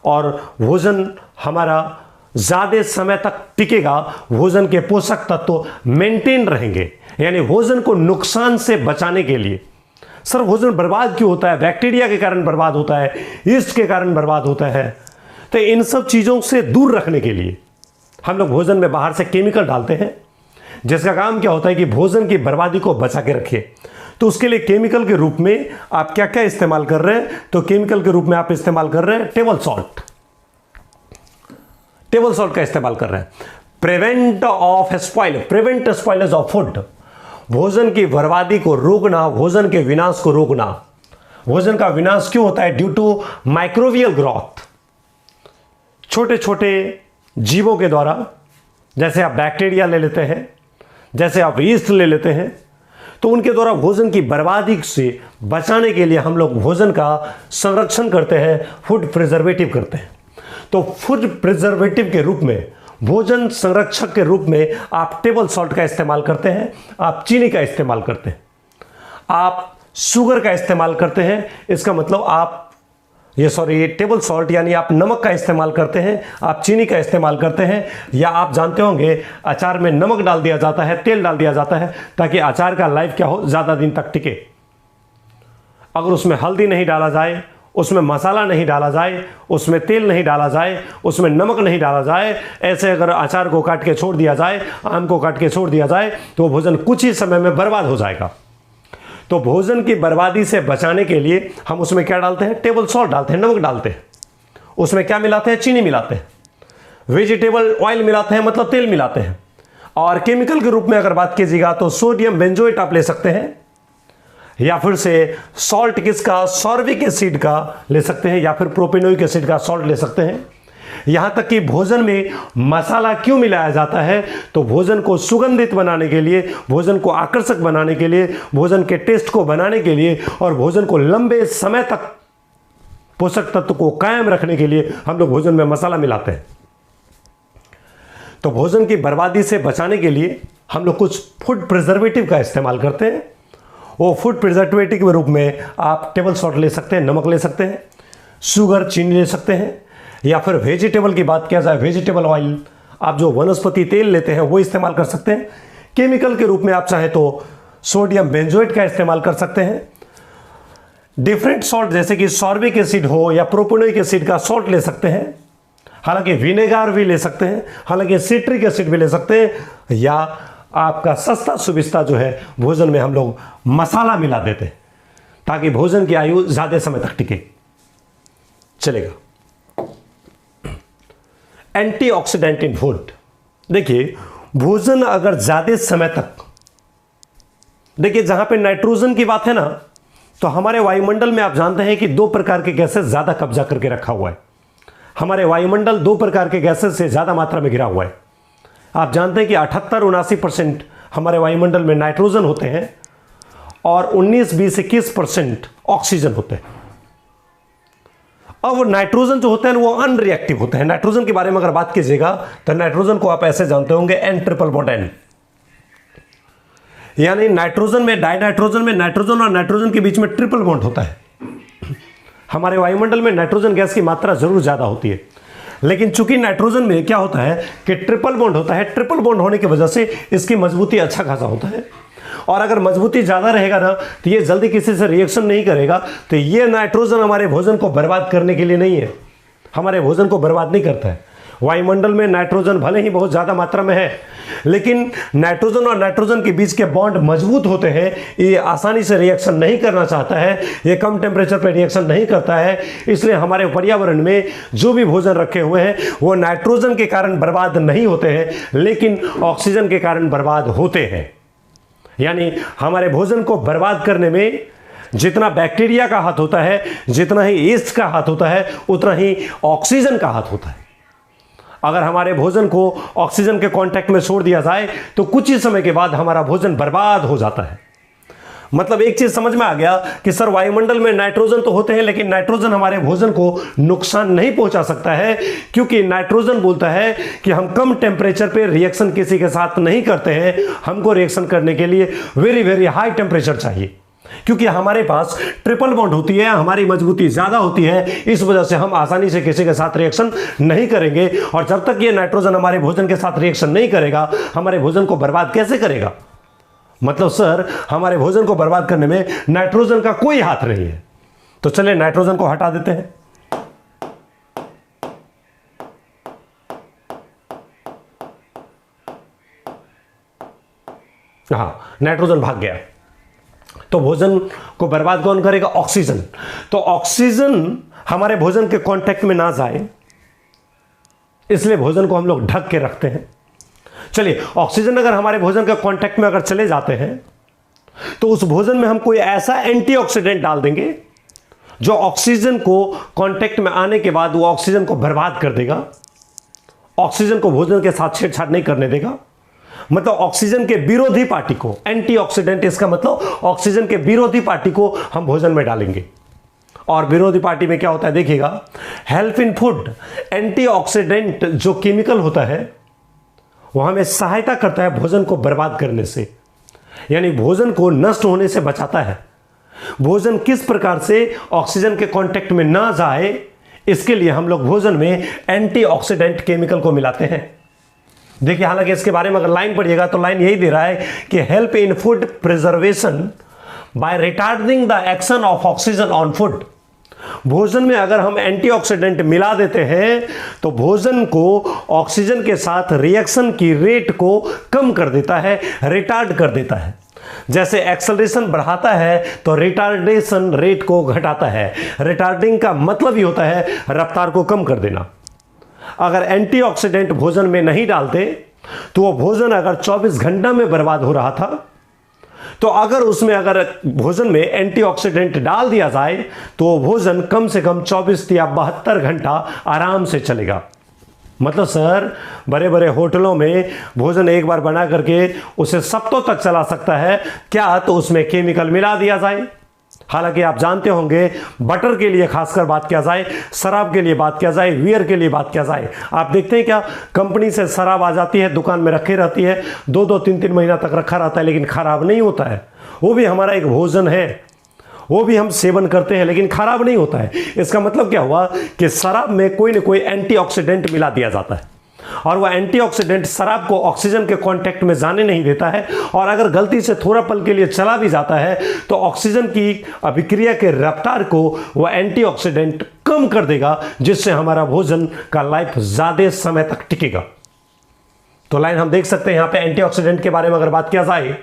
और भोजन हमारा ज्यादा समय तक टिकेगा, भोजन के पोषक तत्व मेंटेन रहेंगे। यानी भोजन को नुकसान से बचाने के लिए, सर भोजन बर्बाद क्यों होता है, बैक्टीरिया के कारण बर्बाद होता है, ईस्ट के कारण बर्बाद होता है, तो इन सब चीजों से दूर रखने के लिए हम लोग भोजन में बाहर से केमिकल डालते हैं, जिसका काम क्या होता है कि भोजन की बर्बादी को बचा के रखिए। तो उसके लिए केमिकल के रूप में आप क्या क्या इस्तेमाल कर रहे हैं, तो केमिकल के रूप में आप इस्तेमाल कर रहे हैं टेबल सॉल्ट, टेबल सॉल्ट का इस्तेमाल कर रहे हैं। प्रिवेंट स्पॉइलेज ऑफ फूड, भोजन की बर्बादी को रोकना, भोजन के विनाश को रोकना। भोजन का विनाश क्यों होता है, ड्यू टू माइक्रोबियल ग्रोथ, छोटे छोटे जीवों के द्वारा। जैसे आप बैक्टीरिया ले लेते हैं, जैसे आप ईस्ट ले लेते हैं, तो उनके द्वारा भोजन की बर्बादी से बचाने के लिए हम लोग भोजन का संरक्षण करते हैं, फूड प्रिजर्वेटिव करते हैं। तो फूड प्रिजर्वेटिव के रूप में भोजन संरक्षक के रूप में आप टेबल सॉल्ट का इस्तेमाल करते हैं, आप चीनी का इस्तेमाल करते हैं, आप शुगर का इस्तेमाल करते हैं। इसका मतलब आप ये टेबल सॉल्ट यानी आप नमक का इस्तेमाल करते हैं, आप चीनी का इस्तेमाल करते हैं, या आप जानते होंगे अचार में नमक डाल दिया जाता है, तेल डाल दिया जाता है ताकि अचार का लाइफ क्या हो, ज़्यादा दिन तक टिके। अगर उसमें हल्दी नहीं डाला जाए, उसमें मसाला नहीं डाला जाए, उसमें तेल नहीं डाला जाए, उसमें नमक नहीं डाला जाए, ऐसे अगर अचार को काट के छोड़ दिया जाए, आम को काट के छोड़ दिया जाए, तो वो भोजन कुछ ही समय में बर्बाद हो जाएगा। तो भोजन की बर्बादी से बचाने के लिए हम उसमें क्या डालते हैं? टेबल सॉल्ट डालते हैं, नमक डालते हैं। उसमें क्या मिलाते हैं? चीनी मिलाते हैं, वेजिटेबल ऑयल मिलाते हैं, मतलब तेल मिलाते हैं। और केमिकल के रूप में अगर बात कीजिएगा तो सोडियम बेंजोएट आप ले सकते हैं, या फिर से सॉल्ट किसका? सॉर्बिक एसिड का ले सकते हैं, या फिर प्रोपेनोइक एसिड का सॉल्ट ले सकते हैं। यहां तक कि भोजन में मसाला क्यों मिलाया जाता है? तो भोजन को सुगंधित बनाने के लिए, भोजन को आकर्षक बनाने के लिए, भोजन के टेस्ट को बनाने के लिए, और भोजन को लंबे समय तक पोषक तत्व को कायम रखने के लिए हम लोग भोजन में मसाला मिलाते हैं। तो भोजन की बर्बादी से बचाने के लिए हम लोग कुछ फूड प्रिजर्वेटिव का इस्तेमाल करते हैं। वो फूड प्रिजर्वेटिव के रूप में आप टेबल सॉल्ट ले सकते हैं, नमक ले सकते हैं, शुगर, चीनी ले सकते हैं, या फिर वेजिटेबल की बात किया जाए, वेजिटेबल ऑयल, आप जो वनस्पति तेल लेते हैं वो इस्तेमाल कर सकते हैं। केमिकल के रूप में आप चाहे तो सोडियम बेंजोएट का इस्तेमाल कर सकते हैं। डिफरेंट सॉल्ट जैसे कि सॉर्बिक एसिड हो या प्रोपेनोइक एसिड का सॉल्ट ले सकते हैं, हालांकि विनेगार भी ले सकते हैं, हालांकि सिट्रिक एसिड भी ले सकते हैं, या आपका सस्ता सुविस्ता जो है भोजन में हम लोग मसाला मिला देते हैं ताकि भोजन की आयु ज़्यादा समय तक टिके। चलेगा। एंटीऑक्सीडेंट इन फूड, देखिए भोजन अगर ज़्यादा समय तक, देखिए जहां पे नाइट्रोजन की बात है ना, तो हमारे वायुमंडल में आप जानते हैं कि 2 प्रकार के गैसेस ज़्यादा कब्जा करके रखा हुआ है। हमारे वायुमंडल 2 प्रकार के गैसेस से ज़्यादा मात्रा में घिरा हुआ है। आप जानते हैं कि 78-79% हमारे वायुमंडल में नाइट्रोजन होते हैं और 19-20-21% ऑक्सीजन होते हैं। अब नाइट्रोजन जो होते हैं वो अनरिएक्टिव होते हैं। नाइट्रोजन के बारे में अगर बात कीजिएगा तो नाइट्रोजन को आप ऐसे जानते होंगे N ट्रिपल बॉन्ड N, यानी नाइट्रोजन में, डाइनाइट्रोजन में नाइट्रोजन और नाइट्रोजन के बीच में ट्रिपल बॉन्ड होता है। हमारे वायुमंडल में नाइट्रोजन गैस की मात्रा जरूर ज्यादा होती है, लेकिन चूंकि नाइट्रोजन में क्या होता है कि ट्रिपल बॉन्ड होता है, ट्रिपल बॉन्ड होने की वजह से इसकी मजबूती अच्छा खासा होता है। और अगर मजबूती ज़्यादा रहेगा ना तो ये जल्दी किसी से रिएक्शन नहीं करेगा। तो ये नाइट्रोजन हमारे भोजन को बर्बाद करने के लिए नहीं है, हमारे भोजन को बर्बाद नहीं करता है। वायुमंडल में नाइट्रोजन भले ही बहुत ज़्यादा मात्रा में है, लेकिन नाइट्रोजन और नाइट्रोजन के बीच के बॉन्ड मजबूत होते हैं। ये आसानी से रिएक्शन नहीं करना चाहता है, ये कम टेम्परेचर पर रिएक्शन नहीं करता है। इसलिए हमारे पर्यावरण में जो भी भोजन रखे हुए हैं वो नाइट्रोजन के कारण बर्बाद नहीं होते हैं, लेकिन ऑक्सीजन के कारण बर्बाद होते हैं। यानी हमारे भोजन को बर्बाद करने में जितना बैक्टीरिया का हाथ होता है, जितना ही ईस्ट का हाथ होता है, उतना ही ऑक्सीजन का हाथ होता है। अगर हमारे भोजन को ऑक्सीजन के कांटेक्ट में छोड़ दिया जाए तो कुछ ही समय के बाद हमारा भोजन बर्बाद हो जाता है। मतलब एक चीज समझ में आ गया कि सर वायुमंडल में नाइट्रोजन तो होते हैं, लेकिन नाइट्रोजन हमारे भोजन को नुकसान नहीं पहुंचा सकता है, क्योंकि नाइट्रोजन बोलता है कि हम कम टेम्परेचर पे रिएक्शन किसी के साथ नहीं करते हैं, हमको रिएक्शन करने के लिए वेरी वेरी हाई टेम्परेचर चाहिए, क्योंकि हमारे पास ट्रिपल बॉन्ड होती है, हमारी मजबूती ज्यादा होती है। इस वजह से हम आसानी से किसी के साथ रिएक्शन नहीं करेंगे, और जब तक ये नाइट्रोजन हमारे भोजन के साथ रिएक्शन नहीं करेगा, हमारे भोजन को बर्बाद कैसे करेगा? मतलब सर हमारे भोजन को बर्बाद करने में नाइट्रोजन का कोई हाथ नहीं है। तो चलिए नाइट्रोजन को हटा देते हैं। हाँ, नाइट्रोजन भाग गया, तो भोजन को बर्बाद कौन करेगा? ऑक्सीजन। तो ऑक्सीजन हमारे भोजन के कांटेक्ट में ना जाए, इसलिए भोजन को हम लोग ढक के रखते हैं। चलिए, ऑक्सीजन अगर हमारे भोजन के कांटेक्ट में अगर चले जाते हैं तो उस भोजन में हम कोई ऐसा एंटीऑक्सीडेंट डाल देंगे जो ऑक्सीजन को कांटेक्ट में आने के बाद वो ऑक्सीजन को बर्बाद कर देगा, ऑक्सीजन को भोजन के साथ छेड़छाड़ नहीं करने देगा। मतलब ऑक्सीजन के विरोधी पार्टी को, एंटीऑक्सीडेंट, इसका मतलब ऑक्सीजन के विरोधी पार्टी को हम भोजन में डालेंगे। और विरोधी पार्टी में क्या होता है देखिएगा, हेल्प इन फूड, एंटीऑक्सीडेंट जो केमिकल होता है वो हमें सहायता करता है भोजन को बर्बाद करने से, यानी भोजन को नष्ट होने से बचाता है। भोजन किस प्रकार से ऑक्सीजन के कांटेक्ट में ना जाए, इसके लिए हम लोग भोजन में एंटीऑक्सीडेंट केमिकल को मिलाते हैं। देखिए, हालांकि इसके बारे में अगर लाइन पढ़िएगा तो लाइन यही दे रहा है कि help in food preservation by retarding the action of oxygen on food. भोजन में अगर हम एंटीऑक्सीडेंट मिला देते हैं तो भोजन को ऑक्सीजन के साथ रिएक्शन की रेट को कम कर देता है, रिटार्ड कर देता है। जैसे एक्सेलरेशन बढ़ाता है तो रिटार्डेशन रेट को घटाता है। रिटार्डिंग का मतलब ही होता है रफ्तार को कम कर देना। अगर एंटीऑक्सीडेंट भोजन में नहीं डालते तो वो भोजन अगर 24 घंटा में बर्बाद हो रहा था, तो अगर भोजन में एंटीऑक्सीडेंट डाल दिया जाए तो वो भोजन कम से कम 24 या 72 घंटा आराम से चलेगा। मतलब सर, बड़े बड़े होटलों में भोजन एक बार बना करके उसे सप्ताह तक चला सकता है क्या? तो उसमें केमिकल मिला दिया जाए। हालांकि आप जानते होंगे, बटर के लिए खासकर बात किया जाए, शराब के लिए बात किया जाए, बियर के लिए बात किया जाए, आप देखते हैं क्या, कंपनी से शराब आ जाती है, दुकान में रखी रहती है, 2-2, 3-3 महीना तक रखा रहता है, लेकिन खराब नहीं होता है। वो भी हमारा एक भोजन है, वो भी हम सेवन करते हैं, लेकिन खराब नहीं होता है। इसका मतलब क्या हुआ कि शराब में कोई ना कोई एंटीऑक्सीडेंट मिला दिया जाता है, और वह एंटीऑक्सीडेंट शराब को ऑक्सीजन के कांटेक्ट में जाने नहीं देता है, और अगर गलती से थोड़ा पल के लिए चला भी जाता है तो ऑक्सीजन की अभिक्रिया के रफ्तार को वह एंटीऑक्सीडेंट कम कर देगा, जिससे हमारा भोजन का लाइफ ज्यादा समय तक टिकेगा। तो लाइन हम देख सकते हैं यहां पे एंटीऑक्सीडेंट के बारे में अगर बात किया जाए,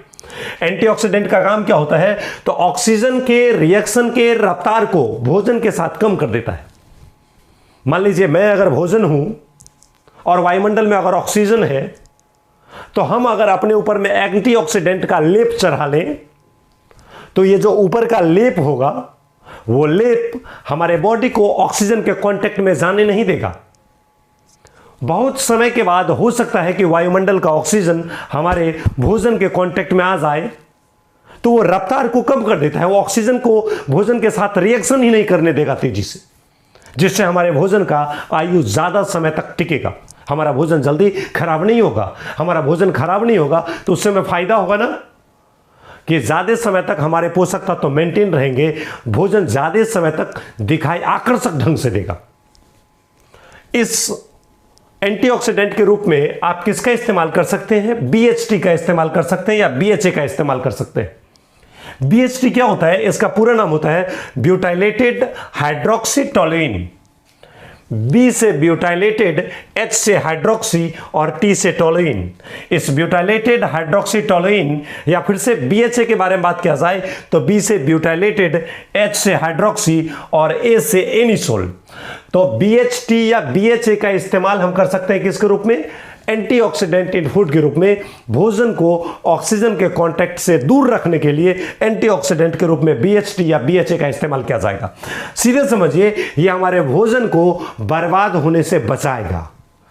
एंटीऑक्सीडेंट का काम क्या होता है? तो ऑक्सीजन के रिएक्शन के रफ्तार को भोजन के साथ कम कर देता है। मान लीजिए मैं अगर भोजन हूं और वायुमंडल में अगर ऑक्सीजन है, तो हम अगर अपने ऊपर में एंटीऑक्सीडेंट का लेप चढ़ा लें तो ये जो ऊपर का लेप होगा, वो लेप हमारे बॉडी को ऑक्सीजन के कांटेक्ट में जाने नहीं देगा। बहुत समय के बाद हो सकता है कि वायुमंडल का ऑक्सीजन हमारे भोजन के कांटेक्ट में आ जाए, तो वो रफ्तार को कम कर देता है, वो ऑक्सीजन को भोजन के साथ रिएक्शन ही नहीं करने देगा तेजी से, जिससे हमारे भोजन का आयु ज्यादा समय तक टिकेगा। हमारा भोजन जल्दी खराब नहीं होगा। हमारा भोजन खराब नहीं होगा तो उससे हमें फायदा होगा ना, कि ज्यादा समय तक हमारे पोषक तत्व तो मेंटेन रहेंगे, भोजन ज्यादा समय तक दिखाई आकर्षक ढंग से देगा। इस एंटीऑक्सीडेंट के रूप में आप किसका इस्तेमाल कर सकते हैं? BHT का इस्तेमाल कर सकते हैं या BHA का इस्तेमाल कर सकते हैं। BHT क्या होता है? इसका पूरा नाम होता है ब्यूटाइलेटेड हाइड्रोक्सी टोलुइन। B से ब्यूटाइलेटेड, H से हाइड्रोक्सी और T से टोलुइन। इस ब्यूटाइलेटेड हाइड्रोक्सी टोलुइन या फिर से BHA के बारे में बात किया जाए तो B से ब्यूटाइलेटेड, H से हाइड्रोक्सी और A से एनिसोल। तो BHT या BHA का इस्तेमाल हम कर सकते हैं किसके रूप में? एंटीऑक्सीडेंट इन फूड के रूप में। भोजन को ऑक्सीजन के कांटेक्ट से दूर रखने के लिए एंटीऑक्सीडेंट के रूप में BHT या BHA का इस्तेमाल किया जाएगा। सीधे समझिए, ये हमारे भोजन को बर्बाद होने से बचाएगा।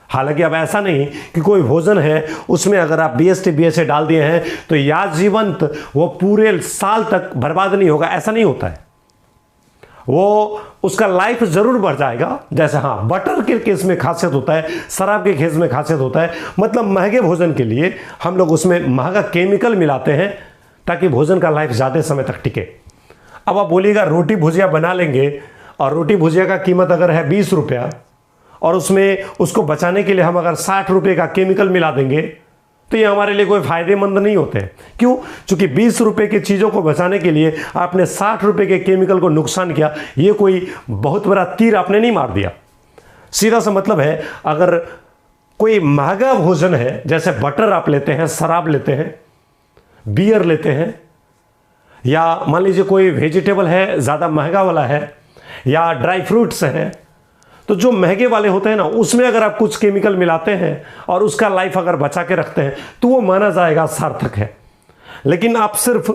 हालांकि अब ऐसा नहीं कि कोई भोजन है उसमें अगर आप BHT BHA डाल दिए हैं तो याजीवंत वो पूरे साल तक बर्बाद नहीं होगा, ऐसा नहीं होता है। वो उसका लाइफ जरूर बढ़ जाएगा। जैसे हाँ, बटर के केस में खासियत होता है, शराब के केस में खासियत होता है, मतलब महंगे भोजन के लिए हम लोग उसमें महंगा केमिकल मिलाते हैं ताकि भोजन का लाइफ ज़्यादा समय तक टिके। अब आप बोलिएगा रोटी भुजिया बना लेंगे और रोटी भुजिया का कीमत अगर है 20 रुपया और उसमें उसको बचाने के लिए हम अगर 60 रुपये का केमिकल मिला देंगे तो ये हमारे लिए कोई फायदेमंद नहीं होते हैं। क्यों? क्योंकि 20 रुपये की चीज़ों को बचाने के लिए आपने 60 रुपये के केमिकल को नुकसान किया। ये कोई बहुत बड़ा तीर आपने नहीं मार दिया। सीधा सा मतलब है, अगर कोई महंगा भोजन है, जैसे बटर आप लेते हैं, शराब लेते हैं, बियर लेते हैं, या मान लीजिए कोई वेजिटेबल है ज़्यादा महंगा वाला है, या ड्राई फ्रूट्स हैं, तो जो महंगे वाले होते हैं ना, उसमें अगर आप कुछ केमिकल मिलाते हैं और उसका लाइफ अगर बचा के रखते हैं तो वो माना जाएगा सार्थक है। लेकिन आप सिर्फ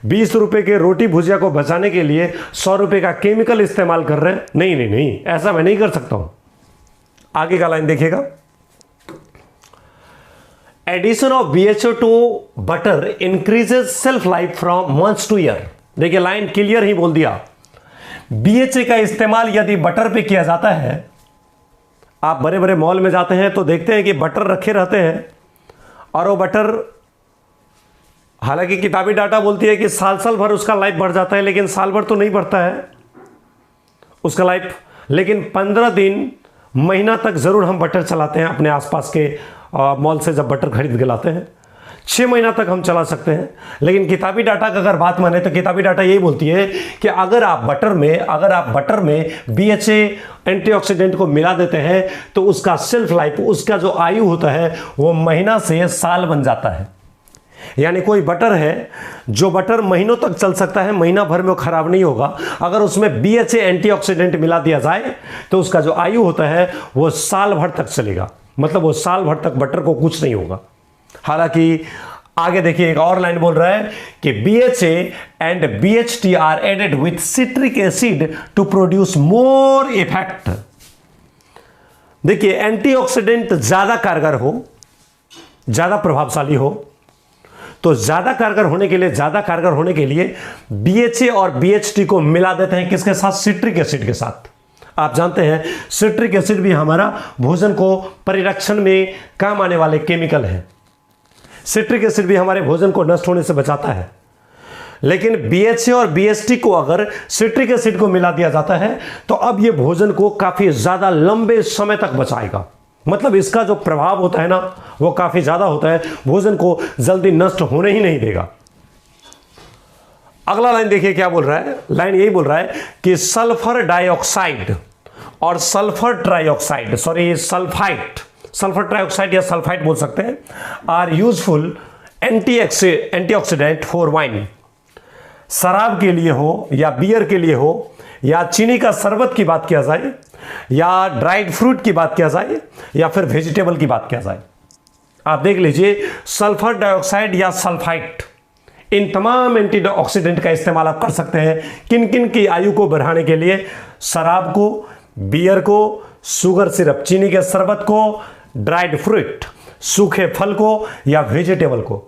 20 रुपये के रोटी भुजिया को बचाने के लिए 100 रुपये का केमिकल इस्तेमाल कर रहे हैं, नहीं नहीं नहीं, ऐसा मैं नहीं कर सकता हूं। आगे का लाइन देखिएगा, addition of BHA to butter increases shelf life from months to year. देखिए, लाइन क्लियर ही बोल दिया। BHA का इस्तेमाल यदि बटर पे किया जाता है, आप बड़े बड़े मॉल में जाते हैं तो देखते हैं कि बटर रखे रहते हैं और वो बटर, हालांकि किताबी डाटा बोलती है कि साल साल भर उसका लाइफ बढ़ जाता है, लेकिन साल भर तो नहीं बढ़ता है उसका लाइफ, लेकिन 15 दिन महीना तक ज़रूर हम बटर चलाते हैं अपने आसपास के मॉल से जब बटर खरीद के लाते हैं। 6 महीना तक हम चला सकते हैं। लेकिन किताबी डाटा का अगर बात माने तो किताबी डाटा यही बोलती है कि अगर आप बटर में BHA एंटीऑक्सीडेंट को मिला देते हैं तो उसका सेल्फ लाइफ, उसका जो आयु होता है वो महीना से साल बन जाता है। यानी कोई बटर है जो बटर महीनों तक चल सकता है, महीना भर में वो खराब नहीं होगा। अगर उसमें BHA एंटीऑक्सीडेंट मिला दिया जाए तो उसका जो आयु होता है वो साल भर तक चलेगा, मतलब वो साल भर तक बटर को कुछ नहीं होगा। हालांकि आगे देखिए एक और लाइन बोल रहा है कि BHA and BHT are added with citric acid to produce more effect. देखिए एंटीऑक्सीडेंट ज्यादा कारगर हो, ज्यादा प्रभावशाली हो, तो ज्यादा कारगर होने के लिए BHA और BHT को मिला देते हैं किसके साथ? सिट्रिक एसिड के साथ। आप जानते हैं सिट्रिक एसिड भी हमारा भोजन को परिरक्षण में काम आने वाले केमिकल है। सिट्रिक एसिड भी हमारे भोजन को नष्ट होने से बचाता है। लेकिन BHA और BHT को अगर सिट्रिक एसिड को मिला दिया जाता है तो अब यह भोजन को काफी ज्यादा लंबे समय तक बचाएगा। मतलब इसका जो प्रभाव होता है ना वो काफी ज्यादा होता है, भोजन को जल्दी नष्ट होने ही नहीं देगा। अगला लाइन देखिए क्या बोल रहा है। लाइन यही बोल रहा है कि सल्फर डाइऑक्साइड और सल्फर ट्राइऑक्साइड, सल्फर ट्राइऑक्साइड या सल्फाइड बोल सकते हैं, are useful antioxidant for wine. शराब के लिए हो या बियर के लिए हो या चीनी का शरबत की बात किया जाए या ड्राइड फ्रूट की बात किया जाए या फिर वेजिटेबल की बात किया जाए, आप देख लीजिए सल्फर डाइऑक्साइड या सल्फाइड, इन तमाम एंटीऑक्सीडेंट का इस्तेमाल आप कर सकते हैं किन किन की आयु को बढ़ाने के लिए? शराब को, बियर को, शुगर सिरप चीनी के शरबत को, ड्राइड फ्रूट सूखे फल को या वेजिटेबल को।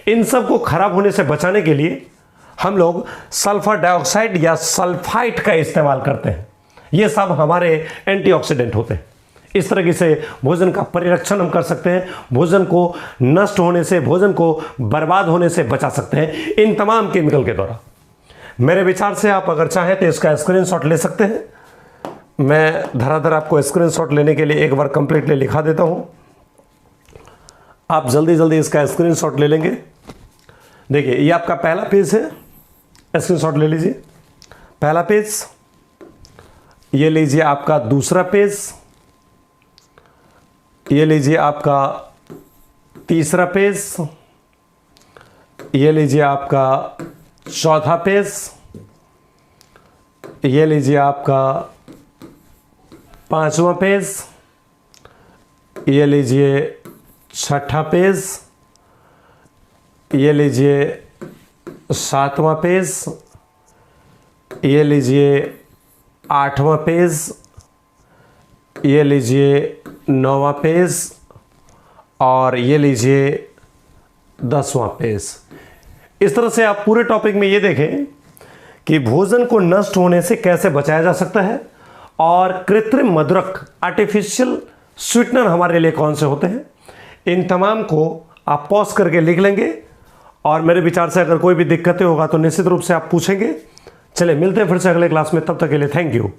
इन सब को खराब होने से बचाने के लिए हम लोग सल्फर डाइऑक्साइड या सल्फाइड का इस्तेमाल करते हैं। ये सब हमारे एंटीऑक्सीडेंट होते हैं। इस तरीके से भोजन का परिरक्षण हम कर सकते हैं, भोजन को नष्ट होने से, भोजन को बर्बाद होने से बचा सकते हैं इन तमाम केमिकल के द्वारा। मेरे विचार से आप अगर चाहें तो इसका स्क्रीनशॉट ले सकते हैं। मैं धराधर आपको स्क्रीनशॉट लेने के लिए एक बार कंप्लीटली लिखा देता हूं, आप जल्दी जल्दी इसका स्क्रीनशॉट ले लेंगे। देखिए ये आपका पहला पेज है, स्क्रीनशॉट ले लीजिए। पहला पेज, ये लीजिए आपका दूसरा पेज, ये लीजिए आपका तीसरा पेज, ये लीजिए आपका चौथा पेज, ये लीजिए आपका पांचवा पेज, ये लीजिए छठा पेज, ये लीजिए सातवां पेज, ये लीजिए आठवां पेज, ये लीजिए नौवां पेज और ये लीजिए 10वां पेज। इस तरह से आप पूरे टॉपिक में ये देखें कि भोजन को नष्ट होने से कैसे बचाया जा सकता है और कृत्रिम मधुरक आर्टिफिशियल स्वीटनर हमारे लिए कौन से होते हैं। इन तमाम को आप पॉज करके लिख लेंगे और मेरे विचार से अगर कोई भी दिक्कतें होगा तो निश्चित रूप से आप पूछेंगे। चलिए मिलते हैं फिर से अगले क्लास में, तब तक के लिए थैंक यू।